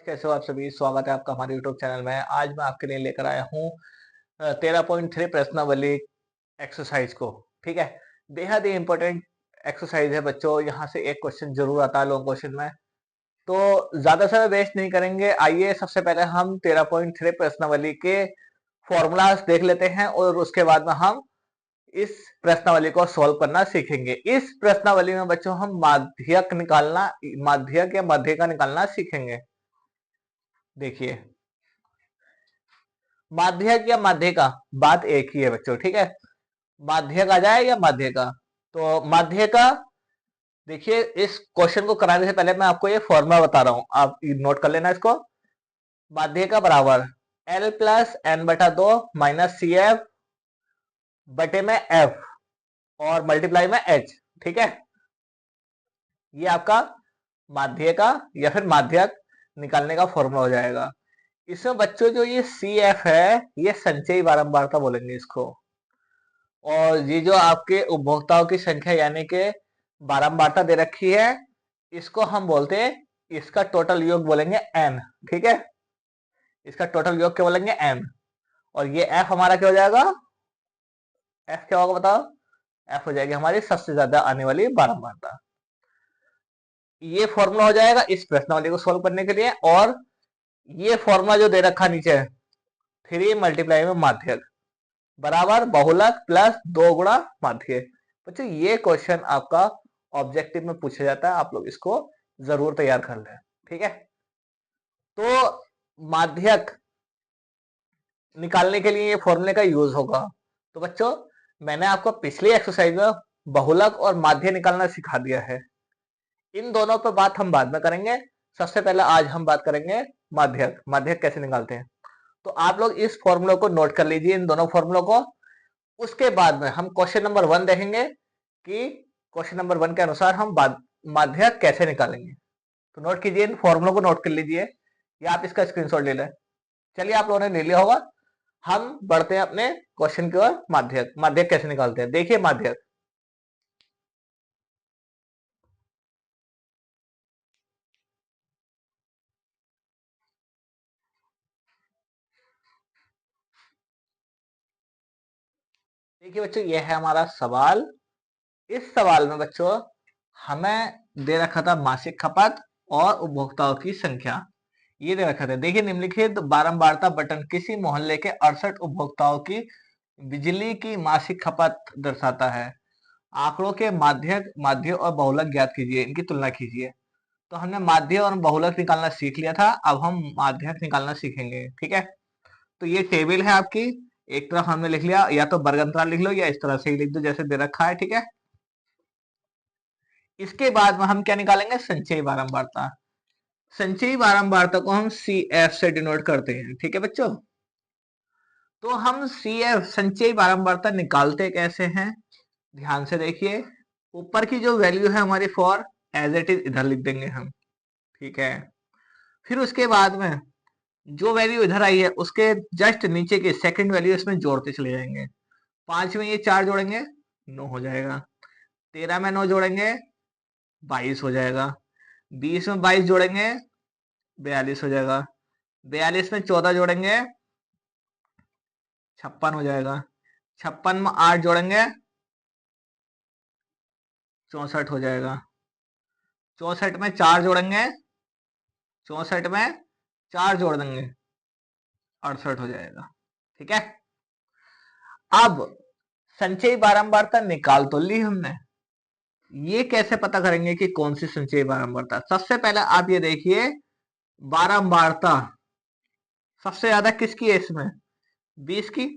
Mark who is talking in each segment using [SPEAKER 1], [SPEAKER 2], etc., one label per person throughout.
[SPEAKER 1] कैसे हो आप सभी। स्वागत है आपका हमारे यूट्यूब चैनल में। आज मैं आपके लिए लेकर आया हूँ 13.3 प्रश्नावली एक्सरसाइज को। ठीक है, बेहद ही इंपॉर्टेंट एक्सरसाइज है बच्चों। यहाँ से एक क्वेश्चन जरूर आता है लॉन्ग क्वेश्चन में, तो ज्यादा समय वेस्ट नहीं करेंगे। आइए सबसे पहले हम 13.3 प्रश्नावली के फॉर्मूलाज देख लेते हैं और उसके बाद में हम इस प्रश्नावली को सॉल्व करना सीखेंगे। इस प्रश्नावली में बच्चों हम माध्यक या माध्यिका निकालना सीखेंगे। देखिए, माध्यक या माध्यिका बात एक ही है बच्चों। ठीक है, माध्यक आ जाए या माध्यिका, तो माध्यिका। देखिए, इस क्वेश्चन को कराने से पहले मैं आपको ये फॉर्मूला बता रहा हूं, आप नोट कर लेना इसको। माध्यिका बराबर L प्लस एन बटा 2 माइनस सी एफ बटे में एफ और मल्टीप्लाई में एच। ठीक है, ये आपका माध्यिका या फिर माध्यक निकालने का फॉर्मूला हो जाएगा। इसमें बच्चों जो ये सी एफ है, ये संचयी बारंबारता बोलेंगे इसको। और ये जो आपके उपभोक्ताओं की संख्या यानी कि बारंबारता दे रखी है, इसको हम बोलते हैं, इसका टोटल योग बोलेंगे एन। ठीक है, इसका टोटल योग क्या बोलेंगे एन। और ये एफ हमारा क्या हो जाएगा, एफ क्या होगा बताओ। एफ हो जाएगी हमारी सबसे ज्यादा आने वाली बारंबारता। ये फॉर्मूला हो जाएगा इस प्रश्नावली को सोल्व करने के लिए। और ये फॉर्मूला जो दे रखा नीचे, 3 मल्टीप्लाई में माध्यक बराबर बहुलक प्लस 2 गुणा माध्य। बच्चों ये क्वेश्चन आपका ऑब्जेक्टिव में पूछा जाता है, आप लोग इसको जरूर तैयार कर लें। ठीक है, तो माध्यक निकालने के लिए ये फॉर्मूले का यूज होगा। तो बच्चों, मैंने आपको पिछली एक्सरसाइज में बहुलक और माध्य निकालना सिखा दिया है। इन दोनों पर बात हम बाद में करेंगे। सबसे पहले आज हम बात करेंगे माध्यक। माध्यक कैसे निकालते हैं, तो आप लोग इस फॉर्मूले को नोट कर लीजिए, इन दोनों फॉर्मूलों को। उसके बाद में हम क्वेश्चन नंबर 1 देखेंगे कि क्वेश्चन नंबर 1 के अनुसार हम माध्यक कैसे निकालेंगे। तो नोट कीजिए, इन फॉर्मूलों को नोट कर लीजिए या आप इसका स्क्रीनशॉट ले लें। चलिए, आप लोगों ने ले लिया होगा। हम बढ़ते हैं अपने क्वेश्चन की ओर। माध्यक, माध्यक कैसे निकालते हैं, देखिए माध्यक। देखिए बच्चों, यह है हमारा सवाल। इस सवाल में बच्चों हमें दे रखा था मासिक खपत और उपभोक्ताओं की संख्या, ये दे रखा था। देखिए, निम्नलिखित बारंबारता बटन किसी मोहल्ले के 68 उपभोक्ताओं की बिजली की मासिक खपत दर्शाता है। आंकड़ों के माध्य और बहुलक ज्ञात कीजिए, इनकी तुलना कीजिए। तो हमने माध्य और बहुलक निकालना सीख लिया था, अब हम माध्यक निकालना सीखेंगे। ठीक है, तो ये टेबल है आपकी। एक तरफ हमने लिख लिया, या तो वर्ग अंतराल लिख लो या इस तरह से ही लिख दो जैसे दे रखा है। ठीक है, इसके बाद में हम क्या निकालेंगे, संचयी बारंबारता। संचयी बारंबारता को हम सी एफ से डिनोट करते हैं। ठीक है बच्चों, तो हम सी एफ संचयी बारंबारता निकालते कैसे हैं, ध्यान से देखिए। ऊपर की जो वैल्यू है हमारी फॉर एज इट इज इधर लिख देंगे हम। ठीक है, फिर उसके बाद में जो वैल्यू इधर आई है उसके जस्ट नीचे की सेकंड वैल्यू इसमें जोड़ते चले जाएंगे। 5 में ये 4 जोड़ेंगे 9 हो जाएगा। 13 में 9 जोड़ेंगे 22 हो जाएगा। 20 में 22 जोड़ेंगे 42 हो जाएगा। 42 में 14 जोड़ेंगे 56 हो जाएगा। 56 में 8 जोड़ेंगे 64 हो जाएगा। 64 में 4 जोड़ेंगे, 64 में 4 जोड़ देंगे 68 हो जाएगा। ठीक है, अब संचयी बारंबारता निकाल तो ली हमने। ये कैसे पता करेंगे कि कौन सी संचयी बारंबारता। सबसे पहले आप ये देखिए, बारंबारता सबसे ज्यादा किसकी है इसमें, 20 की।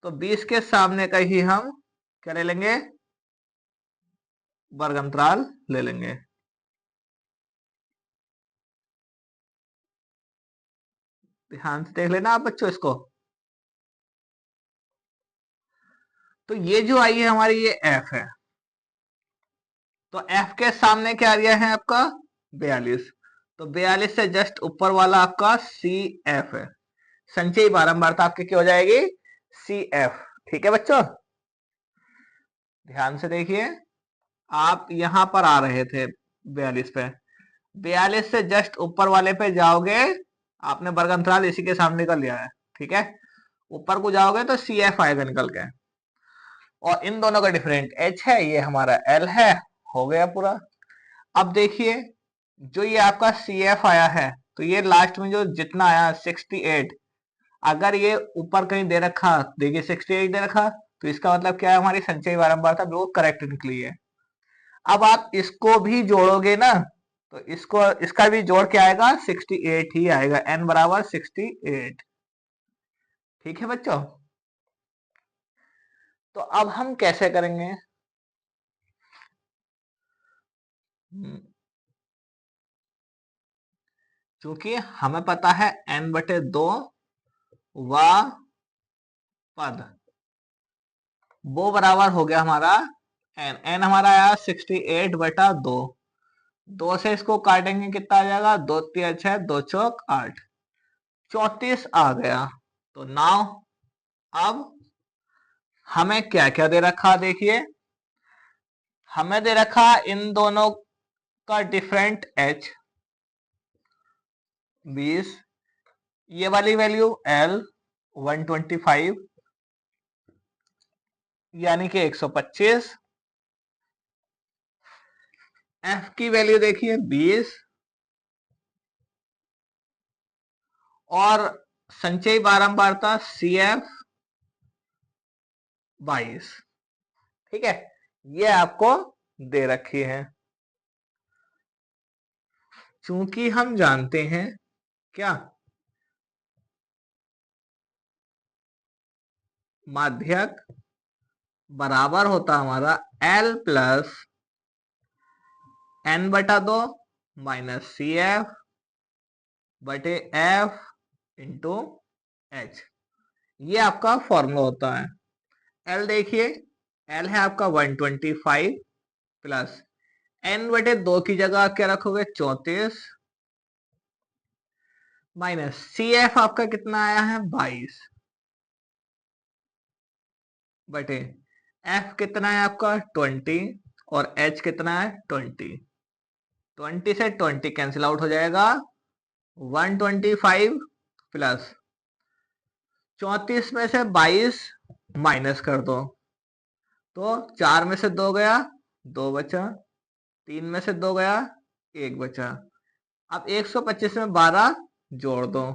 [SPEAKER 1] तो 20 के सामने का ही हम क्या ले लेंगे, वर्ग अंतराल ले लेंगे। ध्यान से देख लेना आप बच्चों इसको। तो ये जो आई है हमारी, ये एफ है। तो एफ के सामने क्या आ गया है आपका 42। तो 42 से जस्ट ऊपर वाला आपका सी एफ है। संचयी बारंबारता आपकी क्या हो जाएगी, सी एफ। ठीक है बच्चों, ध्यान से देखिए। आप यहां पर आ रहे थे 42 पे, 42 से जस्ट ऊपर वाले पे जाओगे, आपने वर्ग अंतराल इसी के सामने का लिया है, ठीक है। ऊपर को जाओगे तो सी एफ आएगा निकल के, और इन दोनों का डिफरेंट एच है, ये हमारा एल है, हो गया पूरा। अब देखिए जो ये आपका सी एफ आया है, तो ये लास्ट में जो जितना आया 68, अगर ये ऊपर कहीं दे रखा, देखिए 68 दे रखा, तो इसका मतलब क्या है, हमारी संचयी बारंबारता बिल्कुल करेक्ट निकली है। अब आप इसको भी जोड़ोगे ना, तो इसको इसका भी जोड़ क्या आएगा, 68 ही आएगा, n बराबर 68। ठीक है बच्चों, तो अब हम कैसे करेंगे। क्योंकि हमें पता है n/2 व पद, वो बराबर हो गया हमारा n हमारा आया 68/2, 2 से इसको काटेंगे कितना आ जाएगा, 2 3 6, 2 चौक 8, 34 आ गया। तो नाउ अब हमें क्या क्या दे रखा, देखिए हमें दे रखा इन दोनों का डिफरेंट h 20, ये वाली वैल्यू l 125 यानी कि 125, f की वैल्यू देखिए 20, और संचयी बारंबारता सी एफ 22। ठीक है, ये आपको दे रखी है। चूंकि हम जानते हैं क्या, माध्यक बराबर होता हमारा L plus n/2 minus C F बटे एफ इंटू एच, ये आपका फॉर्मूला होता है। L देखिए, L है आपका 125 प्लस n/2 की जगह क्या रखोगे, 34, माइनस सी एफ आपका कितना आया है, 22 बटे एफ कितना है आपका 20, और एच कितना है 20, 20 से 20 कैंसिल आउट हो जाएगा, 125 प्लस 34 में से 22 माइनस कर दो, तो 4 में से 2 गया, 2 बचा, 3 में से 2 गया, 1 बचा। अब 125 में 12 जोड़ दो,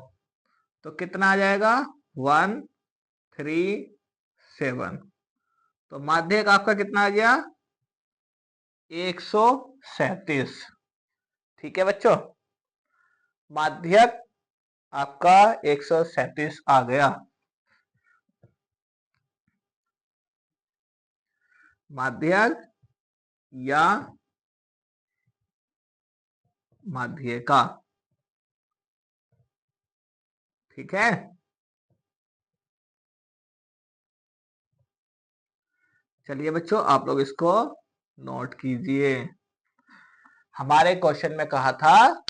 [SPEAKER 1] तो कितना आ जाएगा, 137। तो माध्यक आपका कितना आ गया, 137। ठीक है बच्चों, माध्यक आपका 137 आ गया। माध्यक या माध्यिका, ठीक है। चलिए बच्चों, आप लोग इसको नोट कीजिए। हमारे क्वेश्चन में कहा था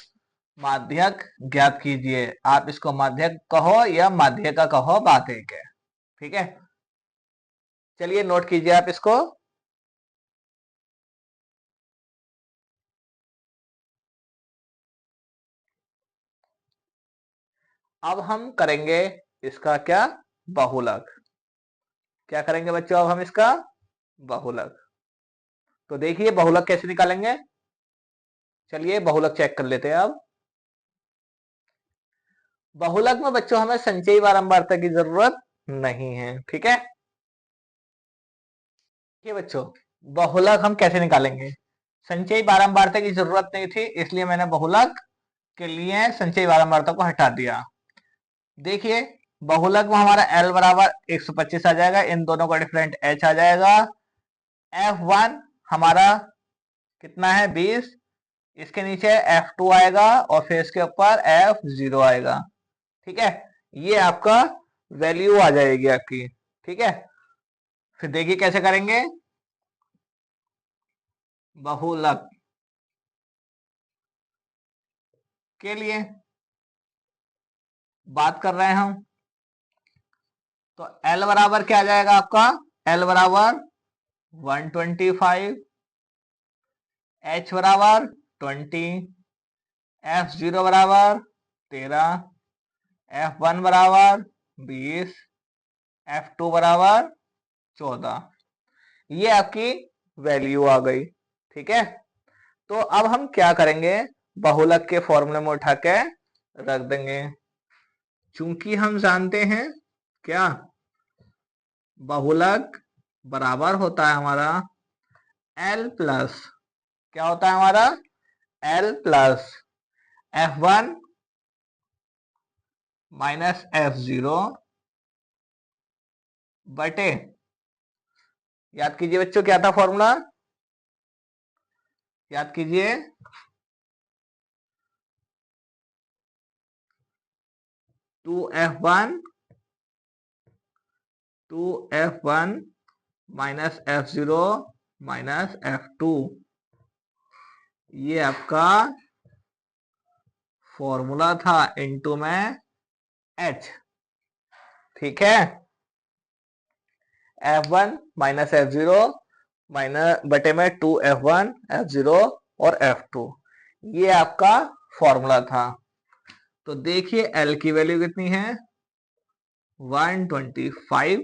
[SPEAKER 1] माध्यक ज्ञात कीजिए, आप इसको माध्यक कहो या माध्यिका कहो, बात एक है। ठीक है, चलिए नोट कीजिए आप इसको। अब हम करेंगे इसका क्या, बहुलक। क्या करेंगे बच्चों, अब हम इसका बहुलक। तो देखिए बहुलक कैसे निकालेंगे, चलिए बहुलक चेक कर लेते हैं अब। बहुलक में बच्चों हमें संचयी बारंबारता की जरूरत नहीं है, ठीक है। ये बच्चों बहुलक हम कैसे निकालेंगे, संचयी बारंबारता की जरूरत नहीं थी, इसलिए मैंने बहुलक के लिए संचयी बारंबारता को हटा दिया। देखिए बहुलक में हमारा L बराबर 125 आ जाएगा, इन दोनों का डिफरेंट H आ जाएगा, F1 हमारा कितना है 20, इसके नीचे F2 आएगा, और फिर इसके ऊपर F0 आएगा। ठीक है, ये आपका वैल्यू आ जाएगी आपकी। ठीक है, फिर देखिए कैसे करेंगे बहुलक के लिए बात कर रहे हैं हम। तो L बराबर क्या आ जाएगा आपका, L बराबर 125, H बराबर 20, F0 बराबर 13, F1 बराबर 20, F2 बराबर 14। ये आपकी वैल्यू आ गई। ठीक है, तो अब हम क्या करेंगे, बहुलक के फॉर्मूले में उठा के रख देंगे। चूंकि हम जानते हैं क्या, बहुलक बराबर होता है हमारा L प्लस, क्या होता है हमारा L plus F1 minus F0 बटे, याद कीजिए बच्चों क्या था फॉर्मूला, याद कीजिए 2F1 minus F0 minus F2, ये आपका फॉर्मूला था इनटू में H। ठीक है, F1 माइनस F0 माइनस बटे में 2F1 F0 और F2, ये आपका फॉर्मूला था। तो देखिए L की वैल्यू कितनी है 125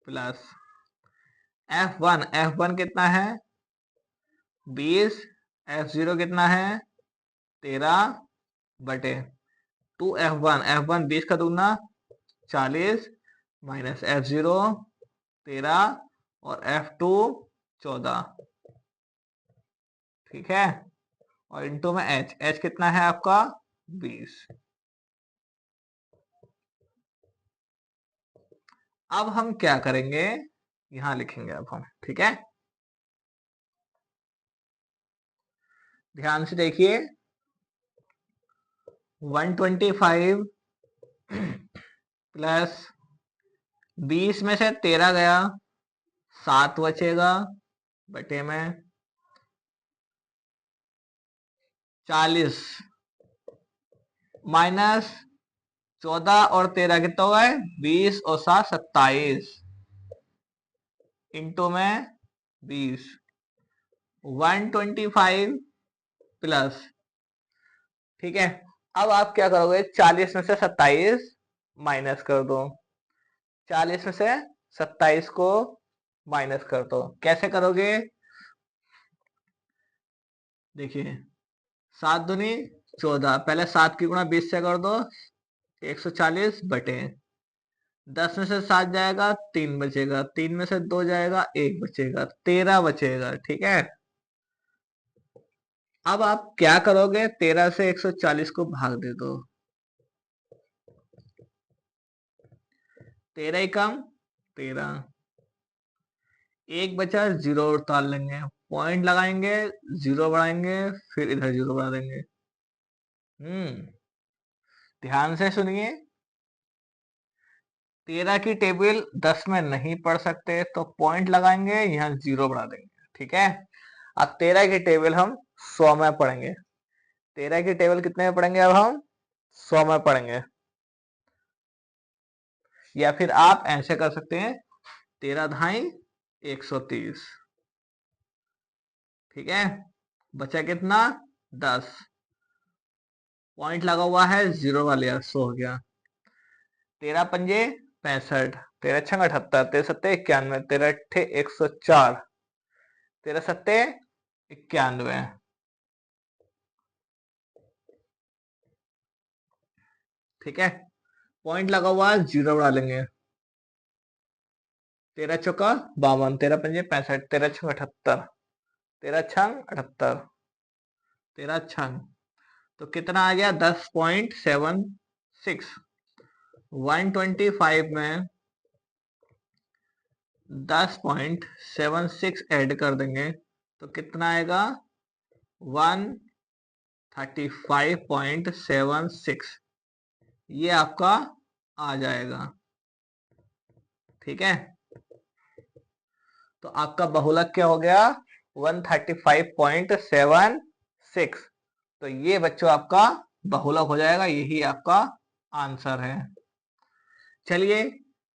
[SPEAKER 1] प्लस F1 कितना है 20, F0 कितना है 13 बटे 2F1 20 का दूना 40 माइनस F0 13 और F2 14। ठीक है, और इनटू में H कितना है आपका 20। अब हम क्या करेंगे, यहां लिखेंगे अब हम। ठीक है, ध्यान से देखिए 125 प्लस 20 में से 13 गया 7 बचेगा बटे में 40 माइनस 14 और 13 कितना हुआ है 20 और 7 27 इंटू में 20 125 प्लस। ठीक है, अब आप क्या करोगे 40 में से 27 माइनस कर दो, 40 में से 27 को माइनस कर दो। कैसे करोगे, देखिए 7 दूनी 14, पहले 7 की गुणा 20 से कर दो 140 बटे 10 में से 7 जाएगा 3 बचेगा, 3 में से 2 जाएगा 1 बचेगा, 13 बचेगा। ठीक है, अब आप क्या करोगे 13 से 140 को भाग दे दो, 13 ही कम 13, एक बचा 0 उतार लेंगे, पॉइंट लगाएंगे 0 बढ़ाएंगे फिर इधर 0 बढ़ा देंगे। ध्यान से सुनिए, 13 की टेबल 10 में नहीं पढ़ सकते तो पॉइंट लगाएंगे यहाँ 0 बढ़ा देंगे। ठीक है, अब 13 की टेबल हम 100 में पढ़ेंगे, 13 की टेबल कितने में पढ़ेंगे अब हम 100 में पढ़ेंगे। या फिर आप ऐसे कर सकते हैं 13 धाई 130। ठीक है, बचा कितना 10, पॉइंट लगा हुआ है 0 वाले 100 हो गया, 13 पंजे 65, 13 छंग 78, 13 सत्ते 91, 13 अट्ठे 104, 13 सत्ते 91। ठीक है, पॉइंट लगा हुआ है 0 बढ़ा लेंगे, 13 चौका 52, 13 पंजे 65, 13 छंग 78, 13 छंग 78, 13 छंग, तो कितना आ गया 10.76। 125 में 10.76 ऐड कर देंगे तो कितना आएगा 135.76, ये आपका आ जाएगा। ठीक है, तो आपका बहुलक क्या हो गया 135.76। तो ये बच्चों आपका बहुलक हो जाएगा, यही आपका आंसर है। चलिए,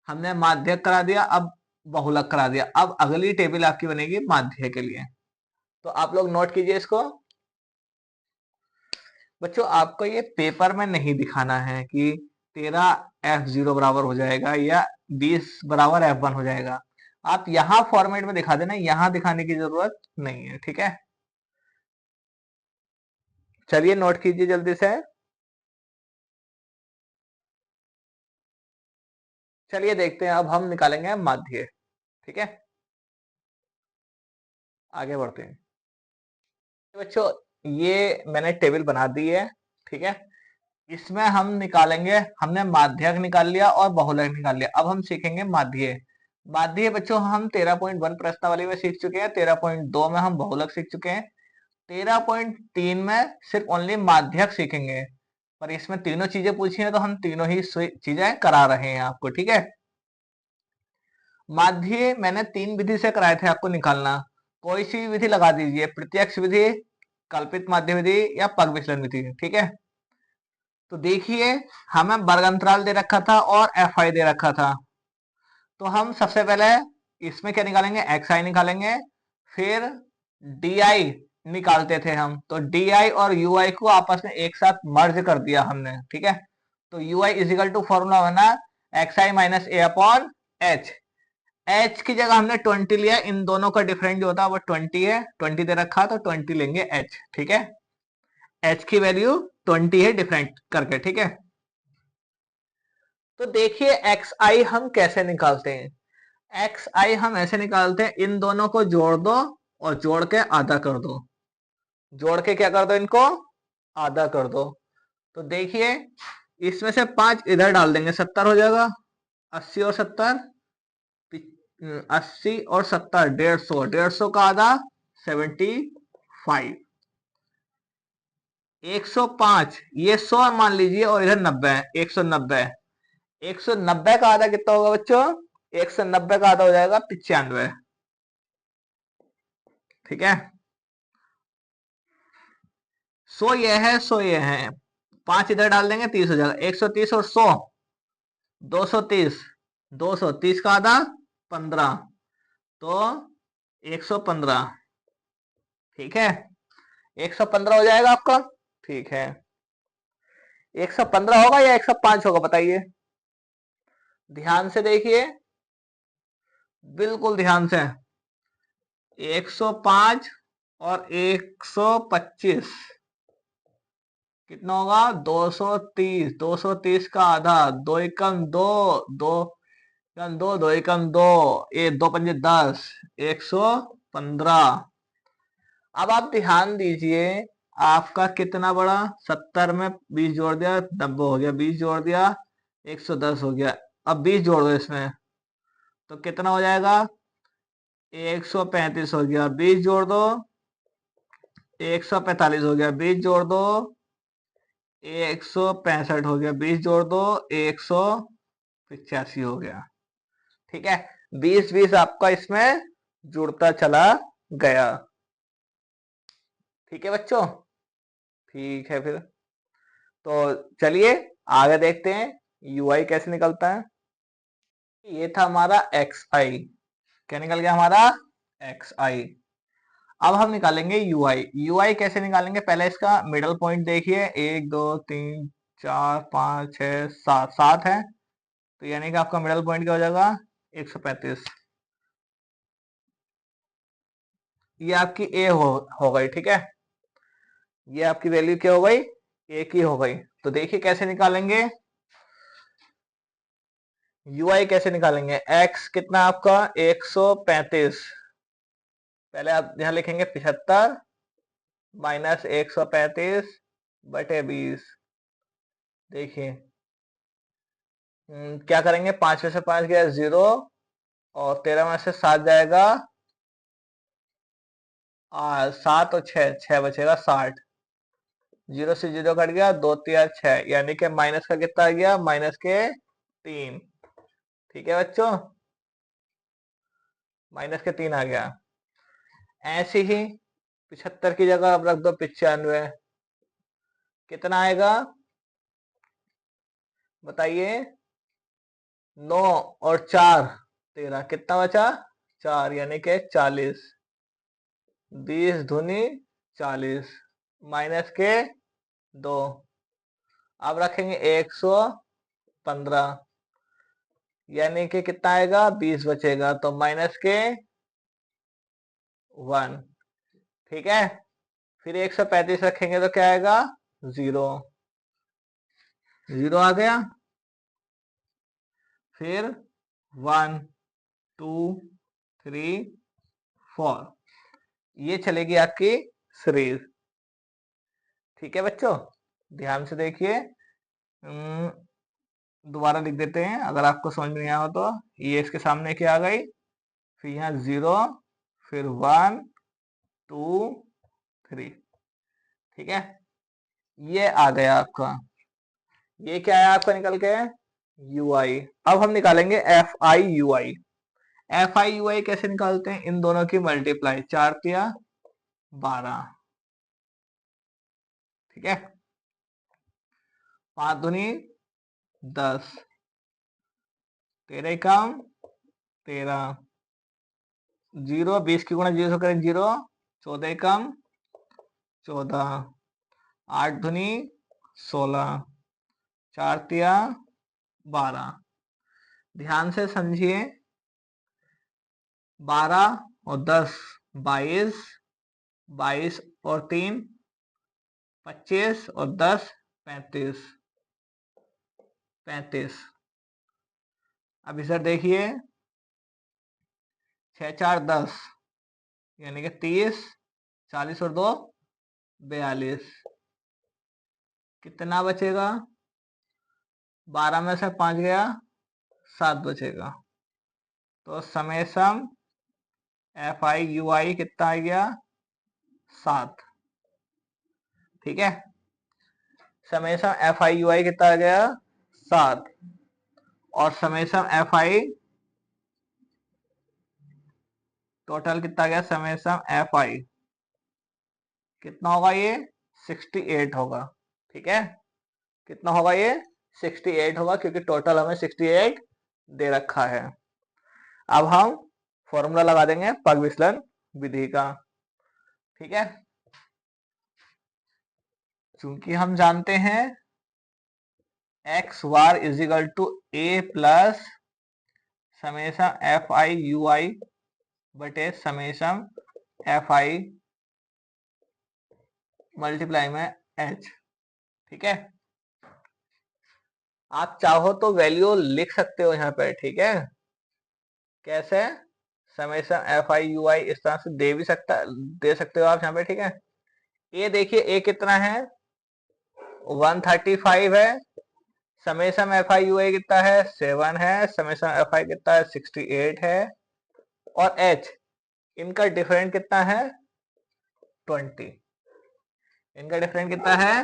[SPEAKER 1] हमने माध्यक करा दिया, अब बहुलक करा दिया। अब अगली टेबल आपकी बनेगी माध्य के लिए, तो आप लोग नोट कीजिए इसको। बच्चों आपको ये पेपर में नहीं दिखाना है कि 13 F0 बराबर हो जाएगा या 20 बराबर F1 हो जाएगा। आप यहाँ फॉर्मेट में दिखा देना, यहाँ दिखाने की जरूरत नहीं है, ठीक है। चलिए नोट कीजिए जल्दी से। चलिए देखते हैं, अब हम निकालेंगे माध्य, ठीक है। आगे बढ़ते हैं बच्चों, ये मैंने टेबल बना दी है, ठीक है। इसमें हम निकालेंगे, हमने माध्यक निकाल लिया और बहुलक निकाल लिया। अब हम सीखेंगे माध्य। माध्य बच्चों हम 13.1 प्रश्नावली में सीख चुके हैं, 13.2 में हम बहुलक सीख चुके हैं, 13.3 में सिर्फ ओनली माध्यक सीखेंगे। पर इसमें तीनों चीजें पूछी हैं तो हम तीनों ही चीजें करा रहे हैं आपको, ठीक है। माध्य मैंने 3 विधि से कराए थे आपको निकालना। कोई सी विधि लगा दीजिए, प्रत्यक्ष विधि, कल्पित माध्य विधि या पग विचलन विधि, ठीक है। तो देखिए हमें वर्ग अंतराल दे रखा था और एफ आई दे रखा था। तो हम सबसे पहले इसमें क्या निकालेंगे, एक्स आई निकालेंगे, फिर डी आई निकालते थे हम। तो डी आई और यू आई को आपस में एक साथ मर्ज कर दिया हमने, ठीक है। तो U I equal to formula बना X I minus A upon H. H की जगह हमने 20 लिया, इन दोनों का डिफरेंस जो होता है वो 20 है, 20 दे रखा तो 20 लेंगे एच, ठीक है। एच की वैल्यू 20 है डिफरेंट करके, ठीक है। तो देखिए एक्स आई हम कैसे निकालते हैं। एक्स आई हम ऐसे निकालते हैं, इन दोनों को जोड़ दो और जोड़ के आधा कर दो, जोड़ के क्या कर दो, इनको आधा कर दो। तो देखिए इसमें से 5 इधर डाल देंगे, 70 हो जाएगा। 80 और 70, 80 और 70 150, 150 का आधा 75, 105, ये 100 मान लीजिए और इधर 90 है, 190। 190 का आधा कितना होगा बच्चों, 190 का आधा हो जाएगा 95, ठीक है। 100 ये है, 100 ये है, 5 इधर डाल देंगे 30 हो जाएगा। 130 और 100 230, 230 का आधा 15, तो 115, ठीक है। 115 हो जाएगा आपका, ठीक है। 115 होगा या 105 होगा बताइए, ध्यान से देखिए, बिल्कुल ध्यान से। 105 और 125 कितना होगा, 230, 230 का आधा, दो एकम दो, दो एकम दो, दो एकम दो, ये दो पंजे 10, 115। अब आप ध्यान दीजिए, आपका कितना बड़ा, 70 में 20 जोड़ दिया 90 हो गया, 20 जोड़ दिया 110 हो गया। अब 20 जोड़ दो इसमें तो कितना हो जाएगा, 135 हो गया, 20 जोड़ दो 145 हो गया, 20 जोड़ दो 165 हो गया, 20 जोड़ दो 185 हो गया, ठीक है। 20 20 आपका इसमें जुड़ता चला गया, ठीक है बच्चों, ठीक है। फिर तो चलिए आगे देखते हैं ui कैसे निकलता है। ये था हमारा एक्स आई, क्या निकल गया हमारा, एक्स आई। अब हम निकालेंगे ui। ui कैसे निकालेंगे, पहले इसका मिडल पॉइंट देखिए, 1 2 3 4 5 6 7, 7 है, तो यानी कि आपका मिडल पॉइंट क्या हो जाएगा, 135। ये आपकी ए हो गई, ठीक है। ये आपकी वैल्यू क्या हो गई, ए की हो गई। तो देखिए कैसे निकालेंगे ui, कैसे निकालेंगे, x कितना आपका 135, पहले आप यहां लिखेंगे 75 माइनस 135 बटे 20। देखिए क्या करेंगे, 5 में से 5 गया 0, और 13 में से 7 जाएगा 7 और 6, 6 बचेगा 60, 0 से 0 कट गया, 2 3 6, यानी कि माइनस का कितना आ गया, माइनस के 3, ठीक है बच्चों, माइनस के 3 आ गया। ऐसे ही 75 की जगह अब रख दो 95, कितना आएगा बताइए, 9 और 4 13, कितना बचा 4, यानी कि 40, 20 दूनी 40, माइनस के 2। अब रखेंगे 115, यानी कि कितना आएगा, 20 बचेगा, तो माइनस के 1। ठीक है, फिर 135 रखेंगे तो क्या आएगा, 0। 0 आ गया, फिर 1 2 3 4, ये चलेगी आपकी सीरीज। ठीक है बच्चों, ध्यान से देखिए। दोबारा लिख देते हैं अगर आपको समझ में नहीं आया हो तो। ये इसके सामने क्या आ गई, फिर यहाँ 0, फिर 1 2 3। ठीक है, ये आ गया आपका, ये क्या है आपका निकल के, यू आई। अब हम निकालेंगे F I U I. F I U I कैसे निकालते हैं, इन दोनों की मल्टीप्लाई, 4 तिया 12। ठीक है, 5 दूनी 10, 13 कम 13, 0 20 की गुणा 0 से करें 0, 14 कम 14, 8 दूनी 16, 4 तिया 12। ध्यान से समझिए, 12 और 10 22, 22 और 3 25 और 10 35, 35। अब इधर देखिए, 6 4 10, यानी कि 30, 40 और 2 42, कितना बचेगा, 12 में से 5 गया, 7 बचेगा। तो समेसम एफ आई यू आई कितना आ गया, 7। ठीक है, समेसम एफ आई यू आई कितना आ गया, 7। और समेसम एफ आई टोटल कितना गया, समेसम एफ आई कितना होगा, ये 68 होगा। ठीक है, कितना होगा ये, 68 होगा, क्योंकि टोटल हमें 68 दे रखा है। अब हम फॉर्मूला लगा देंगे पग विचलन विधि का। ठीक है, चूंकि हम जानते हैं X bar is equal to A plus समेसम एफ आई यू आई बटे समेसम एफ आई मल्टीप्लाई में एच। ठीक है, आप चाहो तो वैल्यू लिख सकते हो यहाँ पे। ठीक है, कैसे, समेसन एफ आई यू आई इस तरह से दे सकते हो आप यहाँ पे। ठीक है, ये देखिए ए कितना है, 135 है, समेसन एफ आई यू आई कितना है, 7 है, समेसन एफ आई कितना है, 68 है, और एच इनका डिफरेंट कितना है, 20। इनका डिफरेंट कितना है,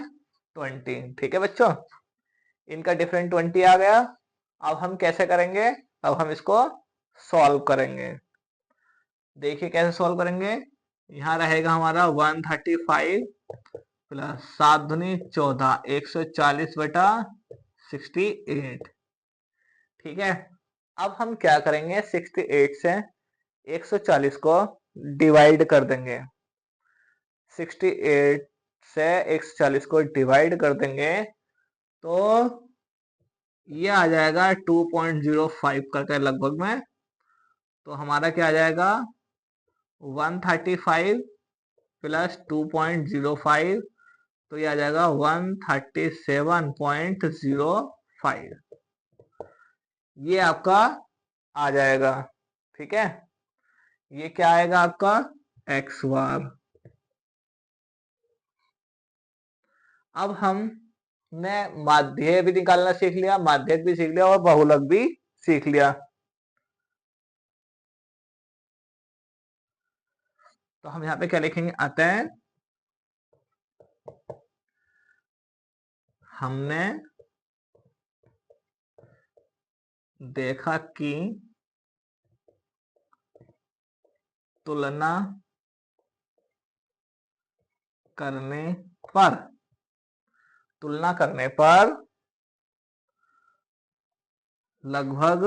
[SPEAKER 1] 20। ठीक है बच्चों, इनका डिफरेंट 20 आ गया। अब हम कैसे करेंगे, अब हम इसको सॉल्व करेंगे। देखिए कैसे सॉल्व करेंगे, यहाँ रहेगा हमारा 135 प्लस 7 दूनी 14, 140 बटा 68। ठीक है, अब हम क्या करेंगे, 68 से 140 को डिवाइड कर देंगे। 68 से 140 को डिवाइड कर देंगे तो ये आ जाएगा 2.05 करके लगभग में। तो हमारा क्या आ जाएगा, 135 प्लस 2.05, तो ये आ जाएगा 137.05। ये आपका आ जाएगा। ठीक है, ये क्या आएगा आपका, एक्स बार। अब हमने माध्य भी निकालना सीख लिया, माध्यक भी सीख लिया, और बहुलक भी सीख लिया। तो हम यहाँ पे क्या लिखेंगे, अतः हमने देखा कि तुलना करने पर, तुलना करने पर लगभग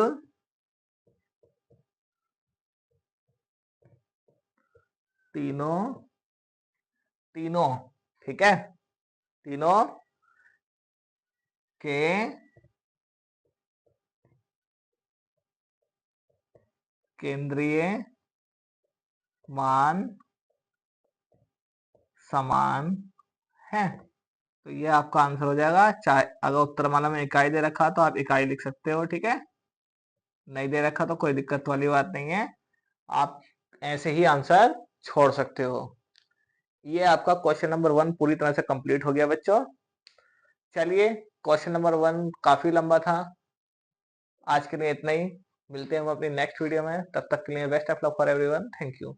[SPEAKER 1] तीनों, ठीक है, तीनों के केंद्रीय मान समान है। तो ये आपका आंसर हो जाएगा। चाहे अगर उत्तरमाला में इकाई दे रखा तो आप इकाई लिख सकते हो, ठीक है। नहीं दे रखा तो कोई दिक्कत वाली बात नहीं है, आप ऐसे ही आंसर छोड़ सकते हो। ये आपका क्वेश्चन नंबर 1 पूरी तरह से कंप्लीट हो गया बच्चों। चलिए, क्वेश्चन नंबर 1 काफी लंबा था। आज के लिए इतना ही। मिलते हैं हम अपनी नेक्स्ट वीडियो में, तब तक के लिए best of luck for everyone. Thank you.